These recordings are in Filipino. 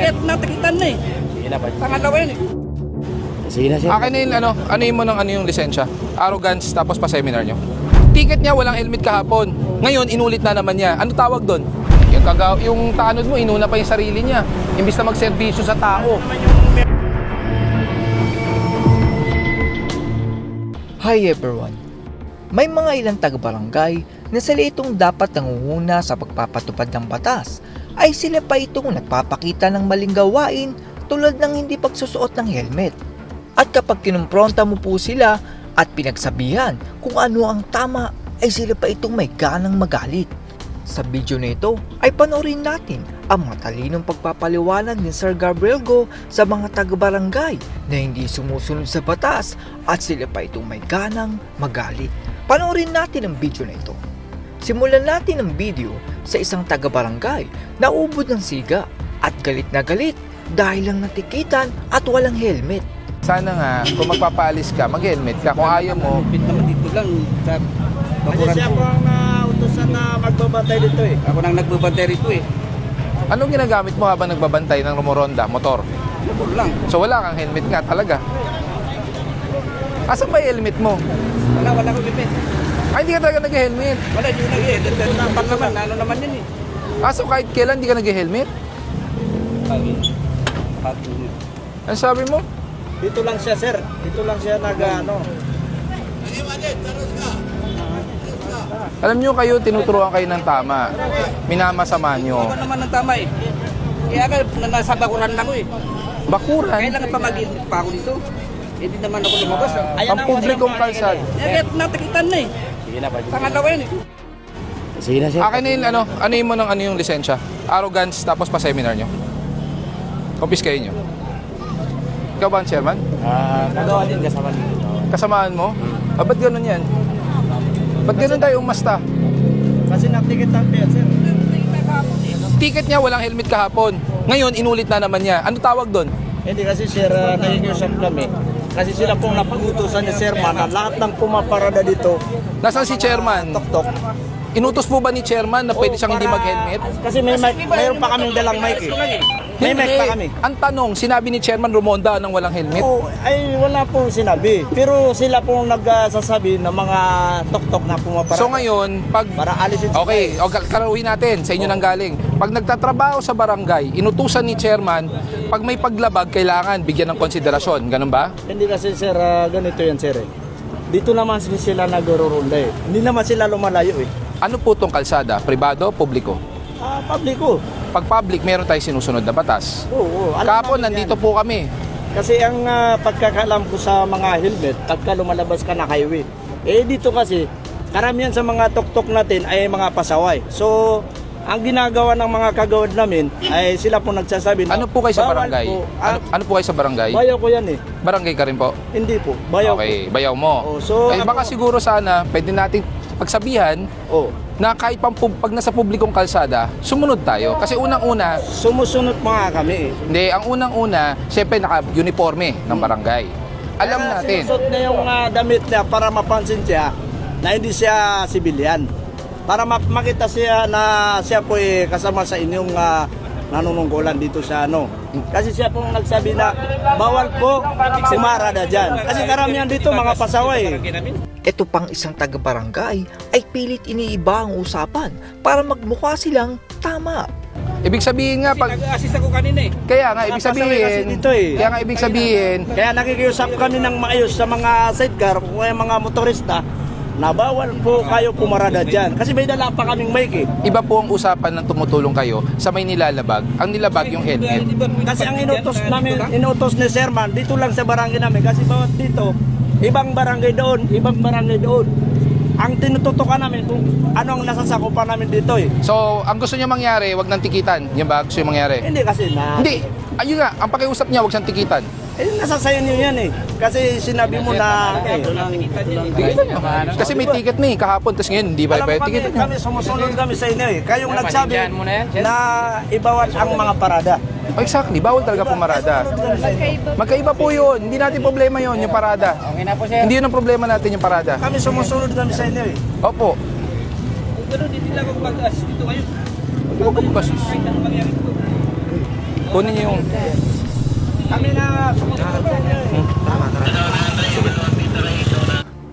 Kahit natakitan na eh. Sige na, Pangalawa yun eh. sige na, sir. Akin na yung ano mo ng ano yung lisensya? Arrogance tapos pa seminar nyo. Ticket niya walang helmet kahapon. Ngayon inulit na naman niya. Ano tawag doon? Yung tanod mo inuna pa yung sarili niya. Imbis na magserbisyo sa tao. Hi everyone! May mga ilang taga-barangay na sila itong dapat nangunguna sa pagpapatupad ng batas ay sila pa itong nagpapakita ng maling gawain tulad ng hindi pagsusuot ng helmet. At kapag kinumpronta mo po sila at pinagsabihan kung ano ang tama ay sila pa itong may ganang magalit. Sa video na ito ay panoorin natin ang mga talinong pagpapaliwanag ni Sir Gabriel Go sa mga taga-barangay na hindi sumusunod sa batas at sila pa itong may ganang magalit. Panoorin natin ang video na ito. Simulan natin ang video sa isang taga-barangay na ubod ng siga at galit na galit dahil lang natikitan at walang helmet. Sana nga kung magpapaalis ka, mag-helmet ka. Kung ayaw mo, Pit naman dito lang sa Kasi bakuran siya ko. po ang nautosan na magbabantay dito eh. Ako nang nagbabantay rito eh. anong ginagamit mo habang nagbabantay ng rumoronda, motor? Motor lang. So wala kang helmet nga talaga. Asan ba yung helmet mo? Wala ko lipit. Ay, hindi ka talaga nag-helmet. Wala, yun na eh. Pag naman, ano naman yun eh. So kahit kailan hindi ka nag-helmet? Ano sabi mo? Dito lang siya, sir. Dito lang siya nag-ano. Alam nyo kayo, tinuturuan kayo ng tama. Minamasama nyo. Ako naman ang tama eh. Kaya ka, nasa bakuran lang ko eh. Bakuran. Kailangan pa mag-ilip pa ako dito. Hindi naman ako lumabas. Ang publikong kalsada. Kahit natakitan na eh. Sige na, Pangalawa yun eh. sige na, sir. Akin na yung ano mo ng ano yung lisensya? Arrogance tapos pa seminar nyo. Kopis kayo nyo. Ikaw ba ang chairman? Nagawa din kasama dito. Kasamaan mo? Ba't ganun yan? Ba't ganun tayo umasta? Kasi natikit ang tiyan, sir. Ticket niya walang helmet kahapon. Ngayon inulit na naman niya. Ano tawag doon? Hindi kasi, sir, nakikiusap kami. Kasi sila pong naputusan ni Sir Man na lahat ng pumaparada dito. Nasaan si chairman? Tok-tok. Inutos po ba ni chairman na pwede siyang hindi mag-helmet? Kasi mayroon pa kaming dalang mic eh. May mic pa kami. Ang tanong, sinabi ni chairman Romonda ng walang helmet? Oo, ay wala pong sinabi. Pero sila pong nagsasabi ng mga tok-tok na pumaparada. So ngayon, pag para alisin sila. okay, karawin natin, sa inyo nang galing. Pag nagtatrabaho sa barangay, inutusan ni chairman, pag may paglabag, kailangan bigyan ng konsiderasyon. Ganun ba? Hindi kasi, sir, ganito yan, sir. Dito naman sila nagro-ronda eh. Hindi naman sila lumalayo eh. Ano po tong kalsada? Pribado, publiko? Publiko. Pag public, meron tayong sinusunod na batas. Oo. Kahapon, nandito po kami. Kasi ang pagkakalam ko sa mga helmet, pagka lumalabas ka na highway, dito kasi, karamihan sa mga tok-tok natin ay mga pasaway. So, ang ginagawa ng mga kagawad namin ay sila po nagsasabi na, Ano po kayo sa bawal barangay? po. Ano po kayo sa barangay? Bayaw ko yan eh. Barangay ka rin po? Hindi po. Bayaw Okay, bayaw mo. Oh, so, baka siguro sana, pwede nating pagsabihan ko. Oh. na kahit pag nasa publikong kalsada, sumunod tayo. Kasi unang-una, Sumusunod mga kami eh. hindi, ang unang-una, siyempre naka-uniforme ng barangay. Alam Kaya natin. sinusot niya yung damit niya para mapansin siya na hindi siya sibilyan. Para makita siya na siya po kasama sa inyong nanunungkulan dito sa ano. Kasi siya pong nagsabi na bawal po sumarada dyan. Kasi karamihan dito mga pasaway. Ito pang isang taga-barangay ay pilit iniiba ang usapan para magmukha silang tama. Ibig sabihin nga, pag Nag-assist ako kanina eh. kaya nga, ibig Napasaway kasi sabihin, dito eh. kaya nga ibig sabihin, Kaya nakikiusap kami ng maayos sa mga sidecar o mga motorista na bawal po kayo pumarada dyan. Kasi may dala pa kaming mic eh. iba po ang usapan ng tumutulong kayo sa may nilalabag. Ang nilabag yung helmet. Kasi ang inutos ni Sherman dito lang sa barangay namin. Kasi bawat dito, ibang barangay doon, ibang barangay doon. Ang tinututukan namin kung ano ang nasasakupan namin dito eh. So, ang gusto niya mangyari, wag nang tikitan. Yan ba gusto niya mangyari? Hindi kasi na... Hindi. Ayun nga, ang pakiusap niya, wag siyang tikitan. nasa sayo niyo yan eh. Kasi sinabi mo na... Tikitan niyo. Kasi may ticket na kahapon, tapos ngayon, hindi ba Alam mo iba kami, tikitan niyo? kami sumusunod kami sa inyo eh. Kayong nagsabi na ibawat ang mga parada. Oh, exactly, bawal talaga pumarada. Magkaiba po yun. Hindi natin problema yun, yung parada. Okay na po sir. Hindi yun ang problema natin, yung parada. Kami sumusunod kami sa inyo eh. Opo. Pero hindi nila ako mag-assist dito ngayon. Huwag ka magbasis. Kahit anong mangyari po. Kunin niyo yung... Kami na sumunod sa inyo.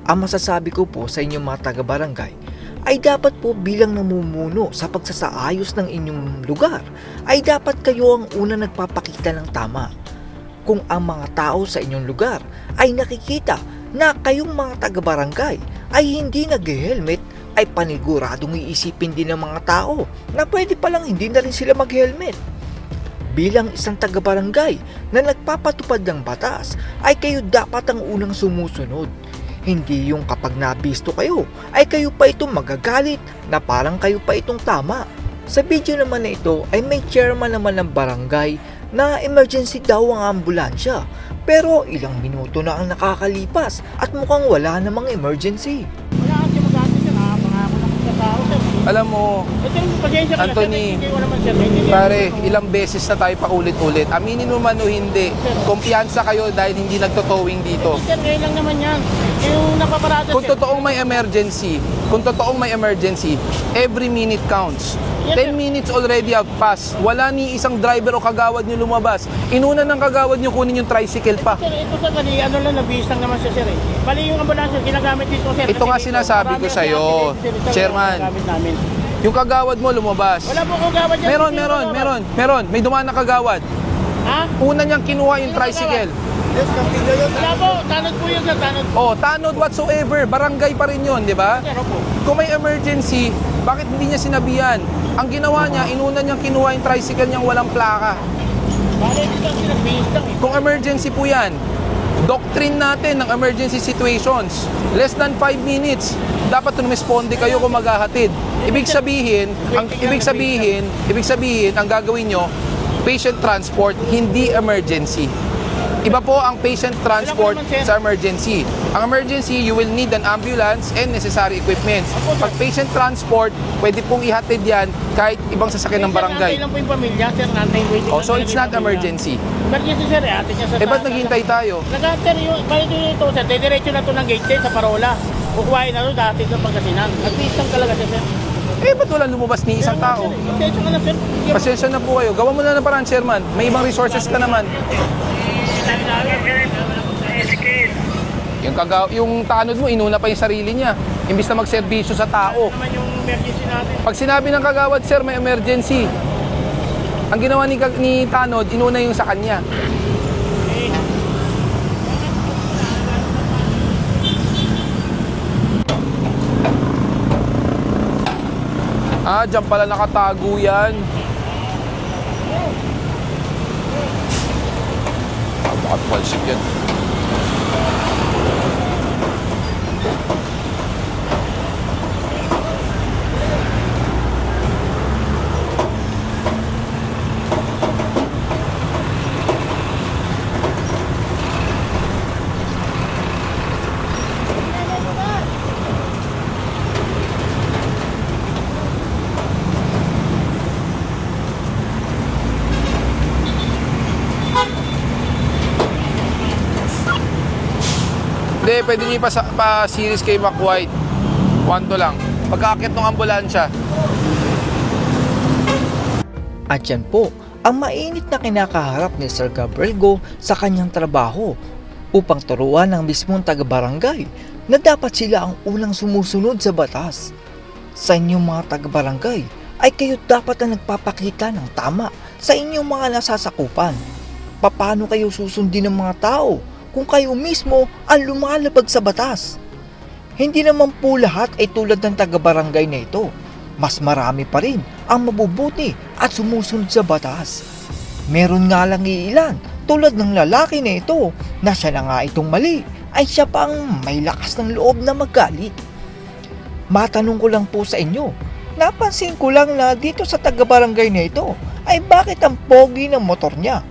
Ang masasabi ko po sa inyong mga taga-barangay ay dapat po bilang namumuno sa pagsasaayos ng inyong lugar ay dapat kayo ang una nagpapakita ng tama. Kung ang mga tao sa inyong lugar ay nakikita na kayong mga taga-barangay ay hindi nag-helmet, ay paniguradong iisipin din ng mga tao na pwede palang hindi na rin sila mag-helmet. Bilang isang taga-barangay na nagpapatupad ng batas ay kayo dapat ang unang sumusunod. Hindi yung kapag nabisto kayo ay kayo pa itong magagalit na parang kayo pa itong tama. Sa video naman na ito ay may chairman naman ng barangay na emergency daw ang ambulansya. Pero ilang minuto na ang nakakalipas at mukhang wala namang emergency. Wala kasi mag-ati sir, pangako naman sa tao sir. Alam mo, Pasensya ka na, Anthony, sir, hindi ko naman sir. Hindi pare, ilang beses na tayo paulit-ulit. Aminin mo man o hindi, kumpiyansa kayo dahil hindi nagtotowing dito. Sir, ngayon lang naman yan. Yung napaparada Kung sir. totoong may emergency, every minute counts. Yes, 10 minutes already have passed. Wala ni isang driver o kagawad nyo lumabas. Inuna ng kagawad nyo kunin yung tricycle pa. Sir, ito sa kani, ano lang, nabihis lang naman siya sir eh. Bali yung ambulansya, ginagamit dito sir. Ito nga Kasi sinasabi marami ko kasi sa'yo, accident, sir, ito Chairman. yung ginagamit namin. Yung kagawad mo lumabas. Wala po kong gawad dyan. Meron. May dumaan na kagawad. Ha? Una niyang kinuha yung tricycle. Wala po, tanod po yun sir, tanod. Oh, tanod whatsoever. Barangay pa rin yun, di ba? Sir, opo. Kung may emergency, bakit hindi niya sinabihan? Ang ginawa niya, inuna niyang kinuha yung tricycle niyang walang plaka. Bali, dito ang sinabihis lang eh. Kung emergency po yan, doctrine natin ng emergency situations, less than 5 minutes, dapat rumisponde kayo kung maghahatid. Ibig sabihin, ang gagawin nyo, patient transport, hindi emergency. Iba po ang patient transport sa emergency. Ang emergency, you will need an ambulance and necessary equipments. Pag patient transport, pwede pong ihatid yan kahit ibang sasakyan ng barangay. Nantay lang po yung pamilya, sir. Nantay waiting. Oh, so it's not emergency. Emergency, sir. Ate niya sa... Eh, ba't naghihintay tayo? Sir, yung... Bali ito, sir. Didiretso na ito ng gate sir, sa Parola. Kukuhain na ito dati sa Pangasinan. Nag-pisang talaga siya, sir. Eh, ba't wala lumabas ni isang tao? Pasensya ka na, sir. Pasensya na po kayo. Gawa mo na ng paraan, Chairman. May ibang resources ka naman. Yung tanod mo, inuna pa yung sarili niya. Imbis na magserbisyo sa tao. Naman yung emergency natin. Pag sinabi ng kagawad, sir, may emergency. Ang ginawa ni Tanod, inuna yung sa kanya. Ah, dyan pala nakatago yan. Baka palsik yan. Hindi, pwede nyo pa-series kay Mac White. 1 lang. Pagkaakit ng ambulansya. At yan po ang mainit na kinakaharap ni Sir Gabriel Go sa kanyang trabaho upang turuan ng mismong taga-barangay na dapat sila ang unang sumusunod sa batas. Sa inyong mga taga-barangay ay kayo dapat ang nagpapakita ng tama sa inyong mga nasasakupan. Paano kayo susundin ng mga tao kung kayo mismo ang lumalabag sa batas? Hindi naman po lahat ay tulad ng taga-barangay na ito. Mas marami pa rin ang mabubuti at sumusunod sa batas. Meron nga lang iilan tulad ng lalaki na ito na siya na nga itong mali ay siya pang may lakas ng loob na magalit. Matanong ko lang po sa inyo, napansin ko lang na dito sa taga-barangay na ito ay bakit ang pogi ng motor niya?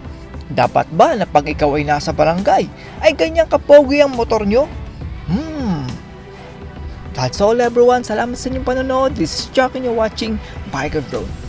Dapat ba na pag ikaw ay nasa barangay ay ganyan kapogi ang motor nyo? That's all everyone. Salamat sa inyong panonood. This is Chuck and you're watching Biker Drone.